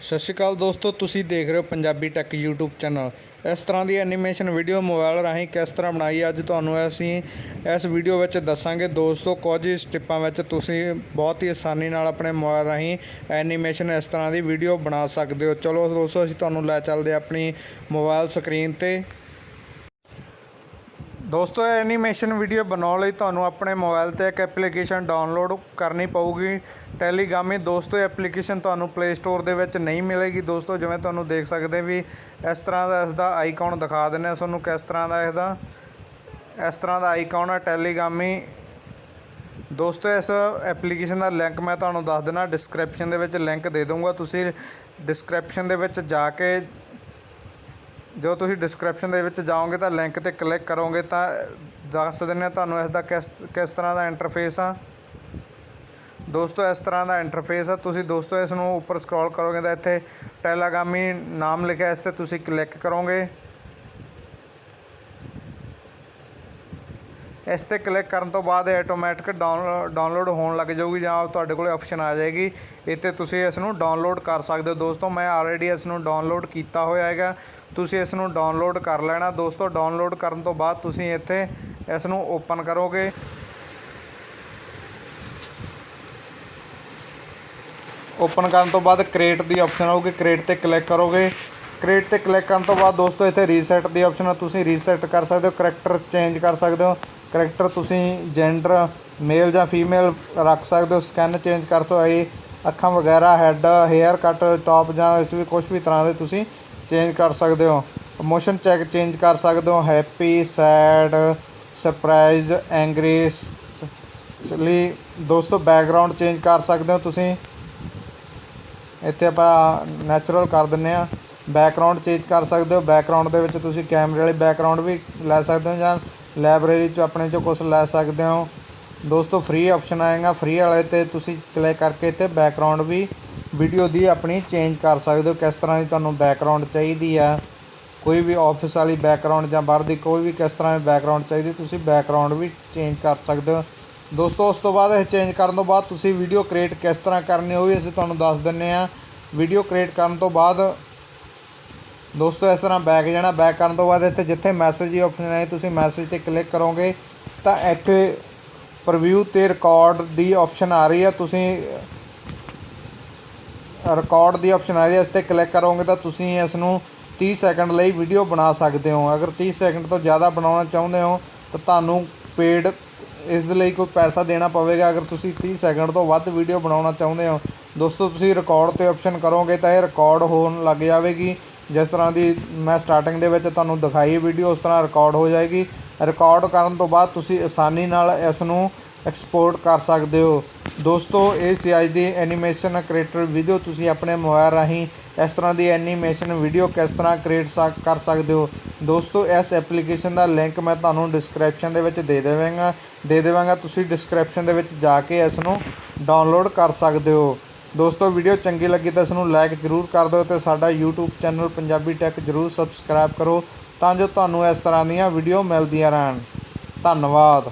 ਸਤਿ ਸ਼੍ਰੀ ਅਕਾਲ ਦੋਸਤੋ, ਤੁਸੀਂ ਦੇਖ ਰਹੇ ਹੋ ਪੰਜਾਬੀ ਟੈਕ YouTube ਚੈਨਲ। ਇਸ ਤਰ੍ਹਾਂ ਦੀ ਐਨੀਮੇਸ਼ਨ ਵੀਡੀਓ ਮੋਬਾਈਲ ਰਾਹੀਂ ਕਿਸ ਤਰ੍ਹਾਂ ਬਣਾਈ ਅੱਜ ਤੁਹਾਨੂੰ ਅਸੀਂ ਇਸ ਵੀਡੀਓ ਵਿੱਚ ਦੱਸਾਂਗੇ ਦੋਸਤੋ। ਕੁਝ ਹੀ ਸਟੈਪਾਂ ਵਿੱਚ ਤੁਸੀਂ ਬਹੁਤ ਹੀ ਆਸਾਨੀ ਨਾਲ ਆਪਣੇ ਮੋਬਾਈਲ ਰਾਹੀਂ ਐਨੀਮੇਸ਼ਨ ਇਸ ਤਰ੍ਹਾਂ ਦੀ ਵੀਡੀਓ ਬਣਾ ਸਕਦੇ ਹੋ। ਚਲੋ ਦੋਸਤੋ, ਅਸੀਂ ਤੁਹਾਨੂੰ ਲੈ ਚੱਲਦੇ ਆਪਣੀ ਮੋਬਾਈਲ ਸਕਰੀਨ ਤੇ। ਦੋਸਤੋ, ਐਨੀਮੇਸ਼ਨ ਵੀਡੀਓ ਬਣਾਉਣ ਲਈ ਤੁਹਾਨੂੰ ਆਪਣੇ ਮੋਬਾਈਲ 'ਤੇ ਇੱਕ ਐਪਲੀਕੇਸ਼ਨ ਡਾਊਨਲੋਡ ਕਰਨੀ ਪਊਗੀ, ਟੈਲੀਗ੍ਰਾਮੀ। ਦੋਸਤੋ, ਐਪਲੀਕੇਸ਼ਨ ਤੁਹਾਨੂੰ ਪਲੇ ਸਟੋਰ ਦੇ ਵਿੱਚ ਨਹੀਂ ਮਿਲੇਗੀ। ਦੋਸਤੋ, ਜਿਵੇਂ ਤੁਹਾਨੂੰ ਦੇਖ ਸਕਦੇ ਵੀ ਇਸ ਤਰ੍ਹਾਂ ਦਾ ਇਸਦਾ ਆਈਕਨ ਦਿਖਾ ਦਿੰਦੇ ਹਾਂ ਤੁਹਾਨੂੰ। ਕਿਸ ਤਰ੍ਹਾਂ ਦਾ ਇਸ ਤਰ੍ਹਾਂ ਦਾ ਆਈਕਨ ਹੈ ਟੈਲੀਗ੍ਰਾਮੀ। ਦੋਸਤੋ, ਇਸ ਐਪਲੀਕੇਸ਼ਨ ਦਾ ਲਿੰਕ ਮੈਂ ਤੁਹਾਨੂੰ ਦੱਸ ਦਿੰਦਾ, ਡਿਸਕ੍ਰਿਪਸ਼ਨ ਦੇ ਵਿੱਚ ਲਿੰਕ ਦੇ ਦੂੰਗਾ। ਤੁਸੀਂ ਡਿਸਕ੍ਰਿਪਸ਼ਨ ਦੇ ਵਿੱਚ ਜਾ ਕੇ ਜੋ ਤੁਸੀਂ ਡਿਸਕ੍ਰਿਪਸ਼ਨ ਦੇ ਵਿੱਚ ਜਾਓਗੇ ਤਾਂ ਲਿੰਕ 'ਤੇ ਕਲਿੱਕ ਕਰੋਗੇ ਤਾਂ ਦੱਸ ਦਿੰਦੇ ਹਾਂ ਤੁਹਾਨੂੰ ਇਸ ਦਾ ਕਿਸ ਤਰ੍ਹਾਂ ਦਾ ਇੰਟਰਫੇਸ ਆ। ਦੋਸਤੋ, ਇਸ ਤਰ੍ਹਾਂ ਦਾ ਇੰਟਰਫੇਸ ਆ। ਤੁਸੀਂ ਦੋਸਤੋ ਇਸ ਨੂੰ ਉੱਪਰ ਸਕਰੋਲ ਕਰੋਗੇ ਤਾਂ ਇੱਥੇ ਟੈਲੀਗ੍ਰਾਮੀ ਨਾਮ ਲਿਖਿਆ, ਇਸ 'ਤੇ ਤੁਸੀਂ ਕਲਿੱਕ ਕਰੋਗੇ। ਇਸ 'ਤੇ ਕਲਿੱਕ ਕਰਨ ਤੋਂ ਬਾਅਦ ਆਟੋਮੈਟਿਕ ਡਾਊਨਲੋਡ ਹੋਣ ਲੱਗ ਜਾਊਗੀ, ਜਾਂ ਤੁਹਾਡੇ ਕੋਲ ਆਪਸ਼ਨ ਆ ਜਾਏਗੀ ਇੱਥੇ ਤੁਸੀਂ ਇਸ ਨੂੰ ਡਾਊਨਲੋਡ ਕਰ ਸਕਦੇ ਹੋ। ਦੋਸਤੋ, ਮੈਂ ਆਲਰੇਡੀ ਇਸ ਨੂੰ ਡਾਊਨਲੋਡ ਕੀਤਾ ਹੋਇਆ ਹੈਗਾ, ਤੁਸੀਂ ਇਸ ਨੂੰ ਡਾਊਨਲੋਡ ਕਰ ਲੈਣਾ। ਦੋਸਤੋ, ਡਾਊਨਲੋਡ ਕਰਨ ਤੋਂ ਬਾਅਦ ਤੁਸੀਂ ਇੱਥੇ ਇਸ ਨੂੰ ਓਪਨ ਕਰੋਗੇ। ਓਪਨ ਕਰਨ ਤੋਂ ਬਾਅਦ ਕ੍ਰੀਏਟ ਦੀ ਆਪਸ਼ਨ ਆਊਗੀ, ਕ੍ਰੀਏਟ 'ਤੇ ਕਲਿੱਕ ਕਰੋਗੇ। ਕ੍ਰੀਏਟ 'ਤੇ ਕਲਿੱਕ ਕਰਨ ਤੋਂ ਬਾਅਦ ਦੋਸਤੋ ਇੱਥੇ ਰੀਸੈਟ ਦੀ ਆਪਸ਼ਨ ਆ, ਤੁਸੀਂ ਰੀਸੈਟ ਕਰ ਸਕਦੇ ਹੋ। ਕਰੈਕਟਰ ਚੇਂਜ ਕਰ ਸਕਦੇ ਹੋ, ਕਰੈਕਟਰ ਤੁਸੀਂ ਜੈਂਡਰ ਮੇਲ ਜਾਂ ਫੀਮੇਲ ਰੱਖ ਸਕਦੇ ਹੋ। ਸਕੈਨ ਚੇਂਜ ਕਰ ਸਕਦੇ, ਅੱਖਾਂ ਵਗੈਰਾ, ਹੈੱਡ, ਹੇਅਰ ਕੱਟ, ਟੌਪ ਜਾਂ ਇਸ ਵੀ ਕੁਛ ਵੀ ਤਰ੍ਹਾਂ ਦੇ ਤੁਸੀਂ ਚੇਂਜ ਕਰ ਸਕਦੇ ਹੋ। ਮੋਸ਼ਨ ਚੈੱਕ ਚੇਂਜ ਕਰ ਸਕਦੇ ਹੋ, ਹੈਪੀ, ਸੈਡ, ਸਰਪ੍ਰਾਈਜ਼, ਐਂਗਰੀ ਲਈ। ਦੋਸਤੋ, ਬੈਕਗਰਾਊਂਡ ਚੇਂਜ ਕਰ ਸਕਦੇ ਹੋ ਤੁਸੀਂ। ਇੱਥੇ ਆਪਾਂ ਨੈਚੁਰਲ ਕਰ ਦਿੰਦੇ ਹਾਂ। ਬੈਕਗਰਾਊਂਡ ਚੇਂਜ ਕਰ ਸਕਦੇ ਹੋ। ਬੈਕਗਰਾਊਂਡ ਦੇ ਵਿੱਚ ਤੁਸੀਂ ਕੈਮਰੇ ਵਾਲੀ ਬੈਕਗਰਾਊਂਡ ਵੀ ਲੈ ਸਕਦੇ ਹੋ ਜਾਂ ਲਾਇਬ੍ਰੇਰੀ 'ਚੋਂ ਆਪਣੇ 'ਚੋਂ ਕੁਛ ਲੈ ਸਕਦੇ ਹੋ। ਦੋਸਤੋ, ਫ੍ਰੀ ਆਪਸ਼ਨ ਆਏਗਾ, ਫ੍ਰੀ ਵਾਲੇ 'ਤੇ ਤੁਸੀਂ ਕਲਿੱਕ ਕਰਕੇ ਇੱਥੇ ਬੈਕਗਰਾਊਂਡ ਵੀ ਵੀਡੀਓ ਦੀ ਆਪਣੀ ਚੇਂਜ ਕਰ ਸਕਦੇ ਹੋ। ਕਿਸ ਤਰ੍ਹਾਂ ਦੀ ਤੁਹਾਨੂੰ ਬੈਕਗਰਾਊਂਡ ਚਾਹੀਦੀ ਆ, ਕੋਈ ਵੀ ਆਫਿਸ ਵਾਲੀ ਬੈਕਗਰਾਊਂਡ ਜਾਂ ਬਾਹਰ ਦੀ ਕੋਈ ਵੀ ਕਿਸ ਤਰ੍ਹਾਂ ਦੀ ਬੈਕਗਰਾਊਂਡ ਚਾਹੀਦੀ, ਤੁਸੀਂ ਬੈਕਗਰਾਊਂਡ ਵੀ ਚੇਂਜ ਕਰ ਸਕਦੇ ਹੋ। ਦੋਸਤੋ, ਉਸ ਤੋਂ ਬਾਅਦ ਇਹ ਚੇਂਜ ਕਰਨ ਤੋਂ ਬਾਅਦ ਤੁਸੀਂ ਵੀਡੀਓ ਕ੍ਰੀਏਟ ਕਿਸ ਤਰ੍ਹਾਂ ਕਰਨੀ ਉਹ ਵੀ ਅਸੀਂ ਤੁਹਾਨੂੰ ਦੱਸ ਦਿੰਦੇ ਹਾਂ। ਵੀਡੀਓ ਕ੍ਰੀਏਟ ਕਰਨ ਤੋਂ ਬਾਅਦ ਦੋਸਤੋ ਇਸ ਤਰ੍ਹਾਂ ਬੈਕ ਜਾਣਾ। ਬੈਕ ਕਰਨ ਤੋਂ ਬਾਅਦ ਇੱਥੇ ਜਿੱਥੇ ਮੈਸੇਜ ਦੀ ਆਪਸ਼ਨ ਹੈ ਤੁਸੀਂ ਮੈਸੇਜ 'ਤੇ ਕਲਿੱਕ ਕਰੋਗੇ ਤਾਂ ਇੱਥੇ ਪ੍ਰੀਵਿਊ 'ਤੇ ਰਿਕਾਰਡ ਦੀ ਆਪਸ਼ਨ ਆ ਰਹੀ ਹੈ। ਤੁਸੀਂ ਰਿਕਾਰਡ ਦੀ ਆਪਸ਼ਨ ਆ ਰਹੀ ਹੈ, ਇਸ 'ਤੇ ਕਲਿੱਕ ਕਰੋਗੇ ਤਾਂ ਤੁਸੀਂ ਇਸ ਨੂੰ 30 ਸੈਕਿੰਡ ਲਈ ਵੀਡੀਓ ਬਣਾ ਸਕਦੇ ਹੋ। ਅਗਰ 30 ਸੈਕਿੰਡ ਤੋਂ ਜ਼ਿਆਦਾ ਬਣਾਉਣਾ ਚਾਹੁੰਦੇ ਹੋ ਤਾਂ ਤੁਹਾਨੂੰ ਪੇਡ ਇਸ ਦੇ ਲਈ ਕੋਈ ਪੈਸਾ ਦੇਣਾ ਪਵੇਗਾ। ਅਗਰ ਤੁਸੀਂ 30 ਸੈਕਿੰਡ ਤੋਂ ਵੱਧ ਵੀਡੀਓ ਬਣਾਉਣਾ ਚਾਹੁੰਦੇ ਹੋ ਦੋਸਤੋ, ਤੁਸੀਂ ਰਿਕਾਰਡ 'ਤੇ ਆਪਸ਼ਨ ਕਰੋਗੇ ਤਾਂ ਇਹ ਰਿਕਾਰਡ ਹੋਣ ਲੱਗ ਜਾਵੇਗੀ। ਜਿਸ ਤਰ੍ਹਾਂ ਦੀ ਮੈਂ ਸਟਾਰਟਿੰਗ ਦੇ ਵਿੱਚ ਤੁਹਾਨੂੰ ਦਿਖਾਈ ਵੀਡੀਓ, ਉਸ ਤਰ੍ਹਾਂ ਰਿਕਾਰਡ ਹੋ ਜਾਏਗੀ। ਰਿਕਾਰਡ ਕਰਨ ਤੋਂ ਬਾਅਦ ਤੁਸੀਂ ਆਸਾਨੀ ਨਾਲ ਇਸ ਨੂੰ ਐਕਸਪੋਰਟ ਕਰ ਸਕਦੇ ਹੋ। ਦੋਸਤੋ, ਇਹ ਸੀ ਅੱਜ ਦੀ ਐਨੀਮੇਸ਼ਨ ਕ੍ਰੀਏਟਰ ਵੀਡੀਓ। ਤੁਸੀਂ ਆਪਣੇ ਮੋਬਾਈਲ ਰਾਹੀਂ ਇਸ ਤਰ੍ਹਾਂ ਦੀ ਐਨੀਮੇਸ਼ਨ ਵੀਡੀਓ ਕਿਸ ਤਰ੍ਹਾਂ ਕ੍ਰੀਏਟ ਕਰ ਸਕਦੇ ਹੋ। ਦੋਸਤੋ, ਇਸ ਐਪਲੀਕੇਸ਼ਨ ਦਾ ਲਿੰਕ ਮੈਂ ਤੁਹਾਨੂੰ ਡਿਸਕ੍ਰਿਪਸ਼ਨ ਦੇ ਵਿੱਚ ਦੇ ਦੇਵਾਂਗਾ। ਤੁਸੀਂ ਡਿਸਕ੍ਰਿਪਸ਼ਨ ਦੇ ਵਿੱਚ ਜਾ ਕੇ ਇਸ ਨੂੰ ਡਾਊਨਲੋਡ ਕਰ ਸਕਦੇ ਹੋ। ਦੋਸਤੋ, ਵੀਡੀਓ ਚੰਗੀ ਲੱਗੀ ਤਾਂ ਇਸ ਨੂੰ ਲਾਈਕ ਜ਼ਰੂਰ ਕਰ ਦਿਓ ਅਤੇ ਸਾਡਾ YouTube ਚੈਨਲ ਪੰਜਾਬੀ ਟੈਕ ਜ਼ਰੂਰ ਸਬਸਕ੍ਰਾਈਬ ਕਰੋ ਤਾਂ ਜੋ ਤੁਹਾਨੂੰ ਇਸ ਤਰ੍ਹਾਂ ਦੀਆਂ ਵੀਡੀਓ ਮਿਲਦੀਆਂ ਰਹਿਣ। ਧੰਨਵਾਦ।